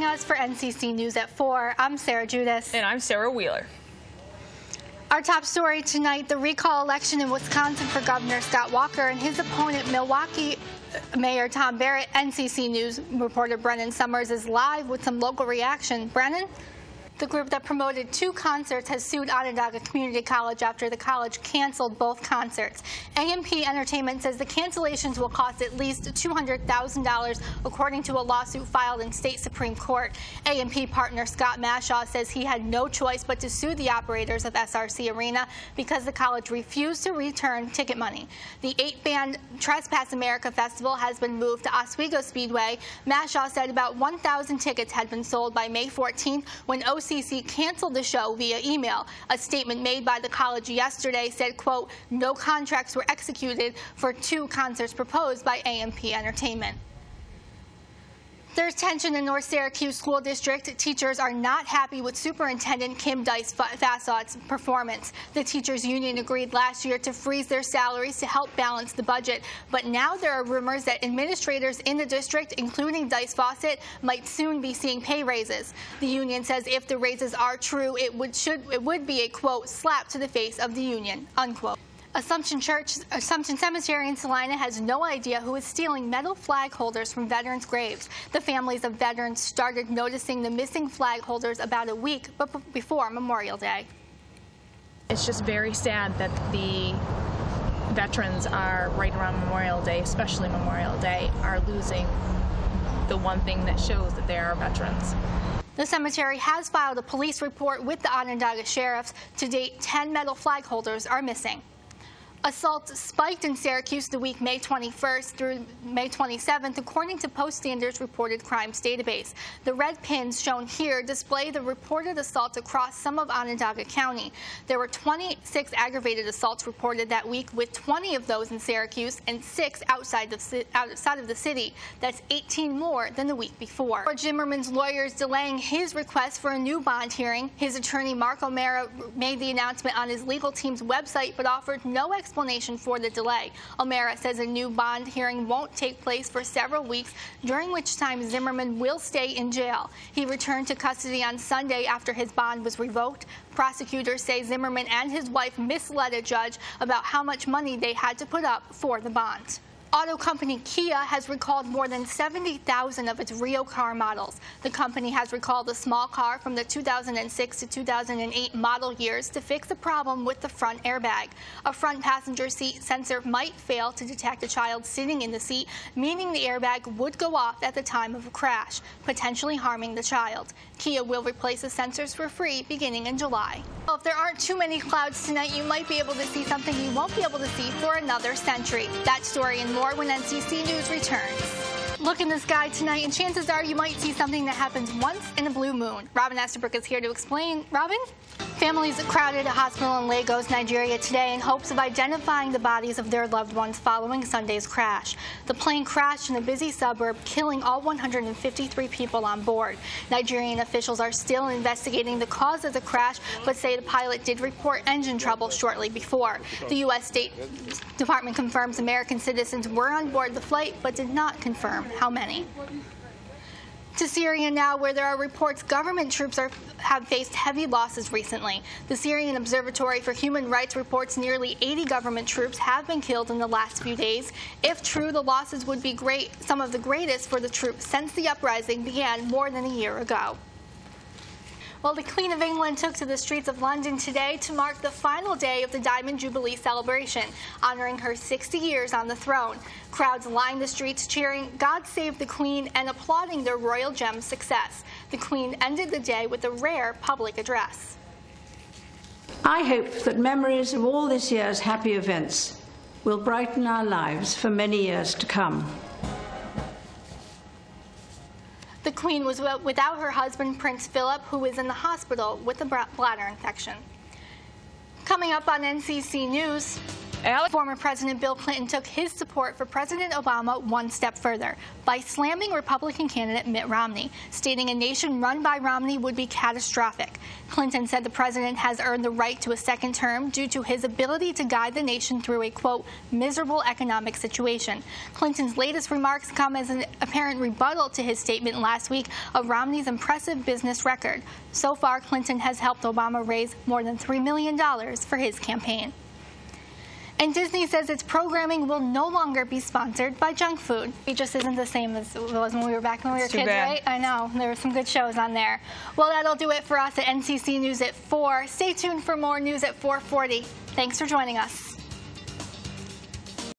us for NCC News at 4. I'm Sarah Juedes. And I'm Sarah Wheeler. Our top story tonight, the recall election in Wisconsin for Governor Scott Walker and his opponent, Milwaukee Mayor Tom Barrett. NCC News reporter Brennan Summers is live with some local reaction. Brennan? The group that promoted 2 concerts has sued Onondaga Community College after the college canceled both concerts. AMP Entertainment says the cancellations will cost at least $200,000, according to a lawsuit filed in state Supreme Court. AMP partner Scott Mashaw says he had no choice but to sue the operators of SRC Arena because the college refused to return ticket money. The 8-band Trespass America Festival has been moved to Oswego Speedway. Mashaw said about 1,000 tickets had been sold by May 14th when OCC canceled the show via email. A statement made by the college yesterday said, quote, no contracts were executed for 2 concerts proposed by AMP Entertainment. There's tension in North Syracuse School District. Teachers are not happy with Superintendent Kim Dice-Fassaught's performance. The teachers union agreed last year to freeze their salaries to help balance the budget. But now there are rumors that administrators in the district, including Dice-Fawcett, might soon be seeing pay raises. The union says if the raises are true, it would be a, quote, slap to the face of the union, unquote. Assumption Cemetery in Salina has no idea who is stealing metal flag holders from veterans' graves. The families of veterans started noticing the missing flag holders about a week before Memorial Day. It's just very sad that the veterans are right around Memorial Day, especially Memorial Day, are losing the one thing that shows that they are veterans. The cemetery has filed a police report with the Onondaga sheriffs. To date, 10 metal flag holders are missing. Assaults spiked in Syracuse the week May 21st through May 27th, according to Post Standards Reported Crimes Database. The red pins shown here display the reported assaults across some of Onondaga County. There were 26 aggravated assaults reported that week, with 20 of those in Syracuse and 6 outside of the city. That's 18 more than the week before. Zimmerman's lawyers delaying his request for a new bond hearing. His attorney, Mark O'Mara, made the announcement on his legal team's website, but offered no explanation for the delay. O'Mara says a new bond hearing won't take place for several weeks, during which time Zimmerman will stay in jail. He returned to custody on Sunday after his bond was revoked. Prosecutors say Zimmerman and his wife misled a judge about how much money they had to put up for the bond. Auto company Kia has recalled more than 70,000 of its Rio car models. The company has recalled a small car from the 2006 to 2008 model years to fix a problem with the front airbag. A front passenger seat sensor might fail to detect a child sitting in the seat, meaning the airbag would go off at the time of a crash, potentially harming the child. Kia will replace the sensors for free beginning in July. Well, if there aren't too many clouds tonight, you might be able to see something you won't be able to see for another century. That story and more when NCC News returns. Look in the sky tonight, and chances are you might see something that happens once in a blue moon. Robin Estabrook is here to explain. Robin? Families crowded a hospital in Lagos, Nigeria today in hopes of identifying the bodies of their loved ones following Sunday's crash. The plane crashed in a busy suburb, killing all 153 people on board. Nigerian officials are still investigating the cause of the crash, but say the pilot did report engine trouble shortly before. The U.S. State Department confirms American citizens were on board the flight, but did not confirm how many. To Syria now, where there are reports government troops have faced heavy losses recently. The Syrian Observatory for Human Rights reports nearly 80 government troops have been killed in the last few days. If true, the losses would be some of the greatest for the troops since the uprising began more than a year ago. Well, the Queen of England took to the streets of London today to mark the final day of the Diamond Jubilee celebration, honoring her 60 years on the throne. Crowds lined the streets cheering, "God save the Queen," and applauding their royal gem's success. The Queen ended the day with a rare public address. I hope that memories of all this year's happy events will brighten our lives for many years to come. The Queen was without her husband, Prince Philip, who is in the hospital with a bladder infection. Coming up on NCC News, Former President Bill Clinton took his support for President Obama one step further by slamming Republican candidate Mitt Romney, stating a nation run by Romney would be catastrophic. Clinton said the president has earned the right to a second term due to his ability to guide the nation through a, quote, miserable economic situation. Clinton's latest remarks come as an apparent rebuttal to his statement last week of Romney's impressive business record. So far, Clinton has helped Obama raise more than $3 million for his campaign. And Disney says its programming will no longer be sponsored by junk food. It just isn't the same as it was when we were back when we were kids, right? I know. There were some good shows on there. Well, that'll do it for us at NCC News at 4. Stay tuned for more news at 4:40. Thanks for joining us.